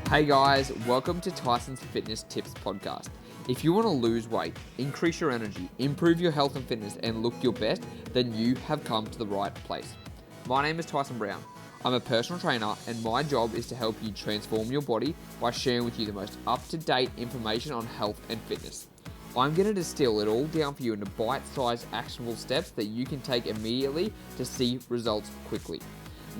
Hey guys, welcome to Tyson's Fitness Tips Podcast. If you want to lose weight, increase your energy, improve your health and fitness, and look your best, then you have come to the right place. My name is Tyson Brown. I'm a personal trainer, and my job is to help you transform your body by sharing with you the most up-to-date information on health and fitness. I'm going to distill it all down for you into bite-sized actionable steps that you can take immediately to see results quickly.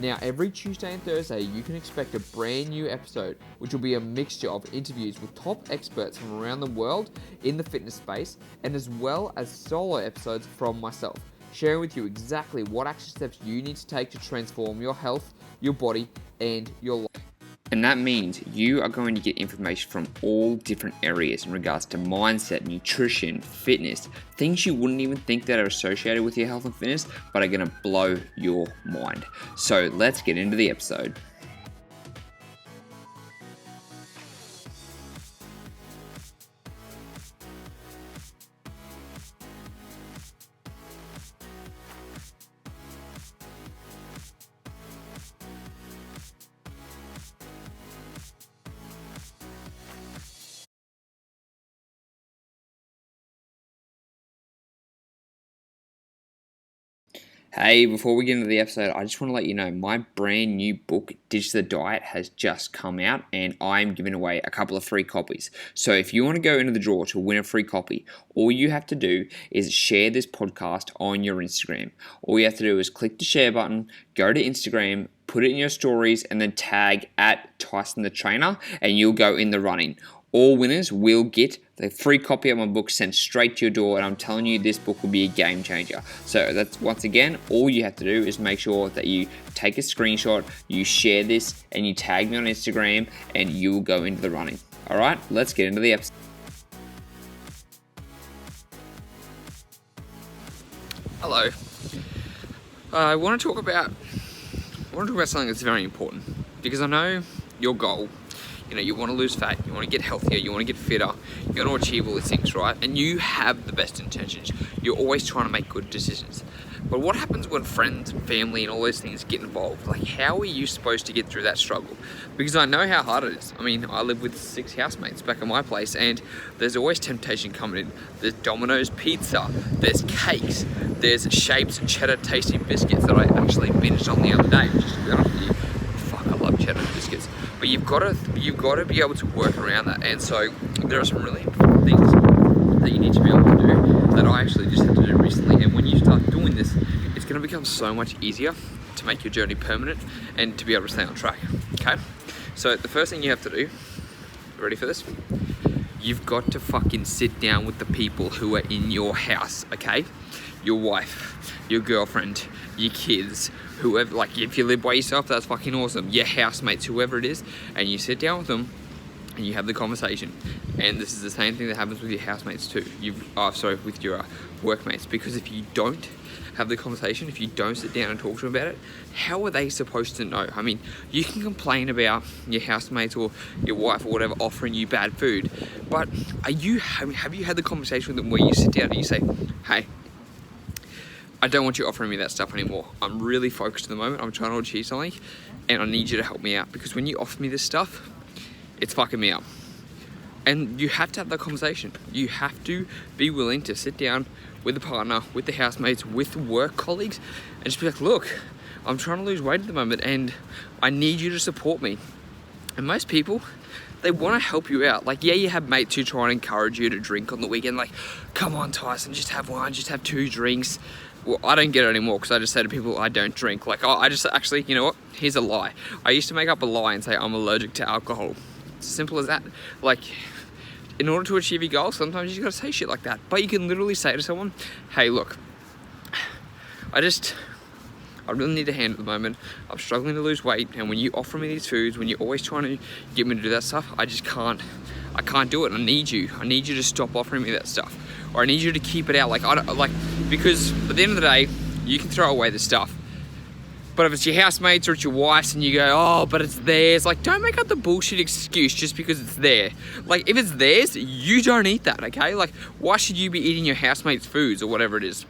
Now, every Tuesday and Thursday, you can expect a brand new episode, which will be a mixture of interviews with top experts from around the world in the fitness space, and as well as solo episodes from myself, sharing with you exactly what action steps you need to take to transform your health, your body, and your life. And that means you are going to get information from all different areas in regards to mindset, nutrition, fitness, things you wouldn't even think that are associated with your health and fitness, but are going to blow your mind. So let's get into the episode. Hey, before we get into the episode, I just want to let you know my brand new book, Ditch the Diet, has just come out and I'm giving away a couple of free copies. So if you want to go into the draw to win a free copy, all you have to do is share this podcast on your Instagram. All you have to do is click the share button, go to Instagram, put it in your stories, and then tag at Tyson the Trainer, and you'll go in the running. All winners will get the free copy of my book sent straight to your door, and I'm telling you, this book will be a game changer. So that's, once again, all you have to do is make sure that you take a screenshot, you share this, and you tag me on Instagram, and you will go into the running. All right, let's get into the episode. Hello. I want to talk about something that's very important, because I know your goal. You want to lose fat, you want to get healthier, you want to get fitter, you want to achieve all these things, right? And you have the best intentions. You're always trying to make good decisions. But what happens when friends and family and all those things get involved? Like, how are you supposed to get through that struggle? Because I know how hard it is. I mean, I live with 6 housemates back at my place, and there's always temptation coming in. There's Domino's pizza, there's cakes, there's shapes and cheddar tasting biscuits that I actually binged on the other day, just to be honest with you. Fuck, I love cheddar biscuits. But you've got to be able to work around that. And so there are some really important things that you need to be able to do that I actually just had to do recently. And when you start doing this, it's going to become so much easier to make your journey permanent and to be able to stay on track. Okay? So the first thing you have to do, ready for this? You've got to fucking sit down with the people who are in your house, okay? Your wife, your girlfriend, your kids, whoever. Like, if you live by yourself, that's fucking awesome. Your housemates, whoever it is, and you sit down with them and you have the conversation. And this is the same thing that happens with your housemates too. With your workmates. Because if you don't have the conversation, if you don't sit down and talk to them about it, how are they supposed to know? I mean, you can complain about your housemates or your wife or whatever offering you bad food, but have you had the conversation with them where you sit down and you say, hey, I don't want you offering me that stuff anymore. I'm really focused at the moment. I'm trying to achieve something, and I need you to help me out, because when you offer me this stuff, it's fucking me up. And you have to have that conversation. You have to be willing to sit down with the partner, with the housemates, with the work colleagues, and just be like, look, I'm trying to lose weight at the moment, and I need you to support me. And most people, they want to help you out. Like, yeah, you have mates who try and encourage you to drink on the weekend. Like, come on, Tyson, just have one, just have 2 drinks. Well, I don't get it anymore, because I just say to people I don't drink. Like, I just actually, you know what? Here's a lie. I used to make up a lie and say I'm allergic to alcohol. It's as simple as that. Like, in order to achieve your goals, sometimes you just gotta say shit like that. But you can literally say to someone, hey, look, I really need a hand at the moment. I'm struggling to lose weight, and when you offer me these foods, when you're always trying to get me to do that stuff, I can't do it. I need you to stop offering me that stuff, or I need you to keep it out. Because at the end of the day, you can throw away the stuff, but if it's your housemates or it's your wife's and you go, oh, but it's theirs, like, don't make up the bullshit excuse just because it's there. Like, if it's theirs, you don't eat that, okay? Like, why should you be eating your housemates' foods or whatever it is?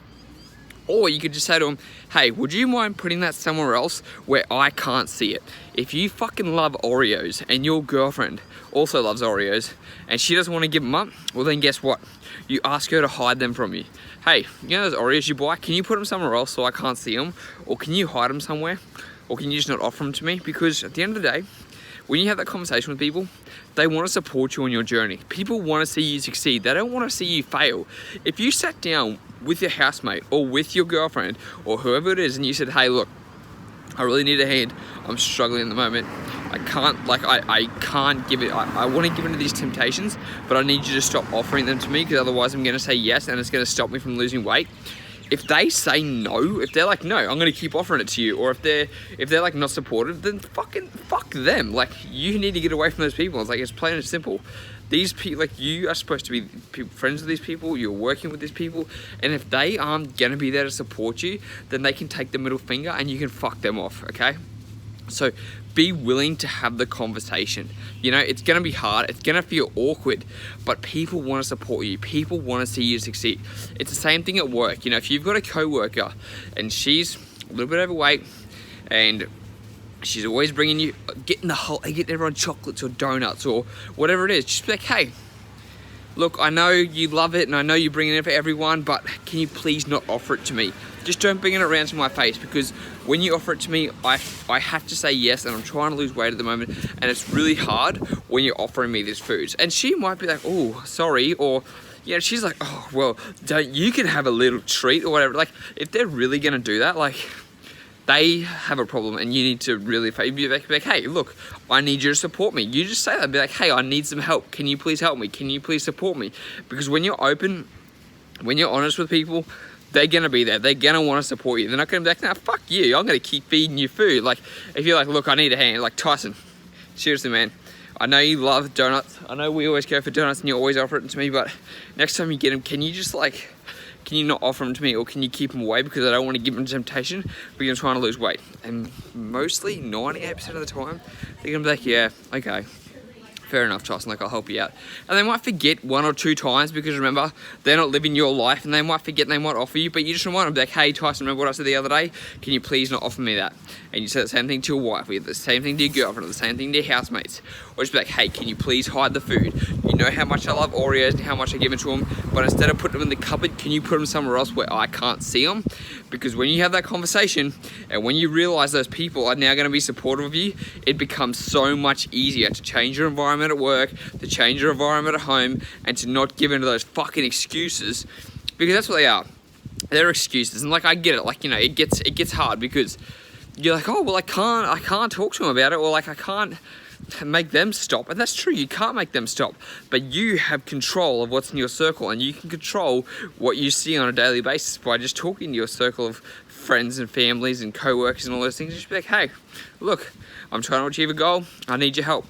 Or you could just say to them, hey, would you mind putting that somewhere else where I can't see it? If you fucking love Oreos and your girlfriend also loves Oreos and she doesn't want to give them up, well then guess what? You ask her to hide them from you. Hey, you know those Oreos you buy, can you put them somewhere else so I can't see them? Or can you hide them somewhere? Or can you just not offer them to me? Because at the end of the day, when you have that conversation with people, they want to support you on your journey. People want to see you succeed. They don't want to see you fail. If you sat down with your housemate or with your girlfriend or whoever it is and you said, hey, look, I really need a hand. I'm struggling at the moment. I can't give it. I want to give into these temptations, but I need you to stop offering them to me because otherwise I'm going to say yes and it's going to stop me from losing weight. If they say no, if they're like, no, I'm going to keep offering it to you, or if they're like not supportive, then fucking fuck them. Like, you need to get away from those people. It's like, it's plain and simple. These people, like, you are supposed to be friends with these people, you're working with these people, and if they aren't going to be there to support you, then they can take the middle finger and you can fuck them off, okay? So be willing to have the conversation. You know, it's gonna be hard, it's gonna feel awkward, but people wanna support you. People wanna see you succeed. It's the same thing at work. You know, if you've got a coworker and she's a little bit overweight and she's always getting everyone chocolates or donuts or whatever it is, just be like, hey, look, I know you love it and I know you're bringing it for everyone, but can you please not offer it to me? Just don't bring it around to my face, because when you offer it to me, I have to say yes, and I'm trying to lose weight at the moment, and it's really hard when you're offering me these foods. And she might be like, oh, sorry, or, you know, she's like, oh, well, you can have a little treat or whatever. Like, if they're really gonna do that, like, they have a problem and you need to really be like, hey, look, I need you to support me. You just say that, be like, hey, I need some help. Can you please help me? Can you please support me? Because when you're open, when you're honest with people, they're gonna be there. They're gonna want to support you. They're not gonna be like, nah, fuck you. I'm gonna keep feeding you food. Like, if you're like, look, I need a hand. Like, Tyson, seriously, man, I know you love donuts. I know we always go for donuts and you always offer it to me, but next time you get them, can you just like, can you not offer them to me, or can you keep them away because I don't want to give them temptation because I'm trying to lose weight? And mostly 98% of the time, they're gonna be like, yeah, okay. Fair enough, Tyson, like, I'll help you out. And they might forget 1 or 2 times because, remember, they're not living your life and they might forget and they might offer you, but you just remind them, like, hey, Tyson, remember what I said the other day? Can you please not offer me that? And you say the same thing to your wife, or the same thing to your girlfriend, or the same thing to your housemates. Or just be like, hey, can you please hide the food? You know how much I love Oreos and how much I give it to them, but instead of putting them in the cupboard, can you put them somewhere else where I can't see them? Because when you have that conversation and when you realize those people are now going to be supportive of you, it becomes so much easier to change your environment at work, to change your environment at home, and to not give in to those fucking excuses, because that's what they are. They're excuses. And like, I get it, like, you know, it gets hard because you're like, oh, well, I can't talk to them about it, or like, I can't make them stop. And that's true, you can't make them stop, but you have control of what's in your circle, and you can control what you see on a daily basis by just talking to your circle of friends and families and co-workers and all those things. Just be like, hey, look, I'm trying to achieve a goal, I need your help.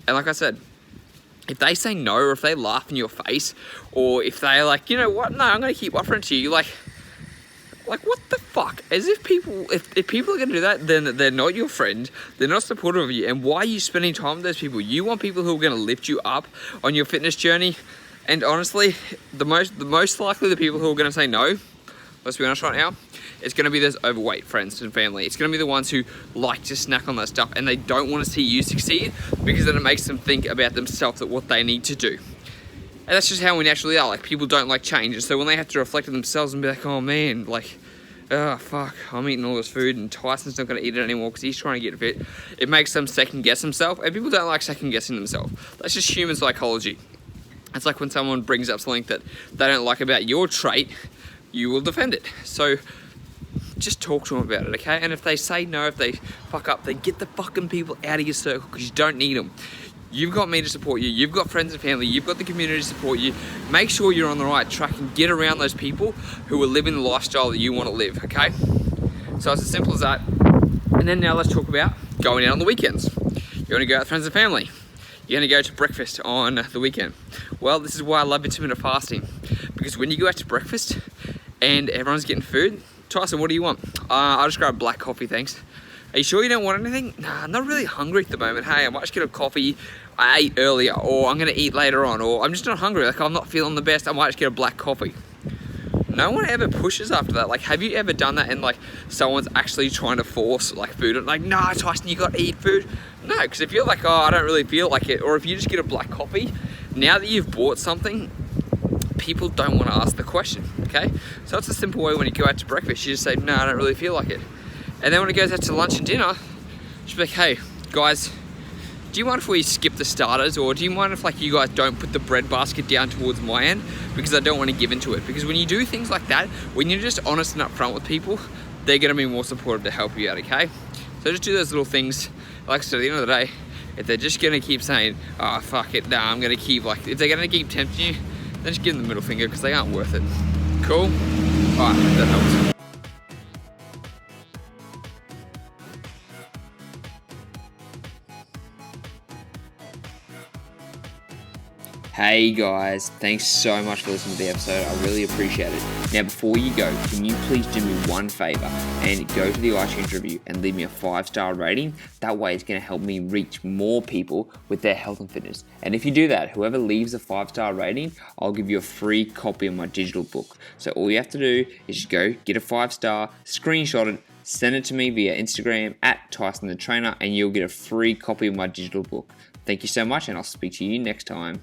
And like I said, if they say no, or if they laugh in your face, or if they're like, you know what, no, I'm gonna keep offering it to you, like what the fuck? As if people, if people are gonna do that, then they're not your friend, they're not supportive of you. And why are you spending time with those people? You want people who are gonna lift you up on your fitness journey. And honestly, the most likely the people who are gonna say no, let's be honest right now, it's gonna be those overweight friends and family. It's gonna be the ones who like to snack on that stuff and they don't wanna see you succeed, because then it makes them think about themselves, that what they need to do. And that's just how we naturally are. Like, people don't like change. And so when they have to reflect on themselves and be like, oh man, like, oh fuck, I'm eating all this food and Tyson's not gonna eat it anymore because he's trying to get fit, it makes them second guess themselves. And people don't like second guessing themselves. That's just human psychology. It's like when someone brings up something that they don't like about your trait, you will defend it. So just talk to them about it, okay? And if they say no, if they fuck up, then get the fucking people out of your circle, because you don't need them. You've got me to support you, you've got friends and family, you've got the community to support you. Make sure you're on the right track and get around those people who are living the lifestyle that you want to live, okay? So it's as simple as that. And then now let's talk about going out on the weekends. You want to go out with friends and family. You're going to go to breakfast on the weekend. Well, this is why I love intermittent fasting. Because when you go out to breakfast and everyone's getting food, Tyson, what do you want? I'll just grab black coffee, thanks. Are you sure you don't want anything? Nah, I'm not really hungry at the moment. Hey, I might just get a coffee. I ate earlier, or I'm gonna eat later on, or I'm just not hungry. Like, I'm not feeling the best. I might just get a black coffee. no one ever pushes after that. Like, have you ever done that and like someone's actually trying to force like food? Like, nah, Tyson, you got to eat food. No, because if you're like, oh, I don't really feel like it, or if you just get a black coffee, now that you've bought something, people don't want to ask the question, okay? So it's a simple way when you go out to breakfast, you just say, no, I don't really feel like it. And then when it goes out to lunch and dinner, just be like, hey, guys, do you mind if we skip the starters, or do you mind if like you guys don't put the bread basket down towards my end, because I don't want to give into it? Because when you do things like that, when you're just honest and upfront with people, they're going to be more supportive to help you out, okay? So just do those little things. Like I said, at the end of the day, if they're just going to keep saying, oh, fuck it, nah, I'm going to keep, like, if they're going to keep tempting you, then just give them the middle finger, because they aren't worth it. Cool? Alright, that helps. Hey guys, thanks so much for listening to the episode. I really appreciate it. Now, before you go, can you please do me one favor and go to the iTunes review and leave me a 5-star rating? That way it's going to help me reach more people with their health and fitness. And if you do that, whoever leaves a 5-star rating, I'll give you a free copy of my digital book. So all you have to do is just go get a 5-star, screenshot it, send it to me via Instagram at Tyson the Trainer, and you'll get a free copy of my digital book. Thank you so much, and I'll speak to you next time.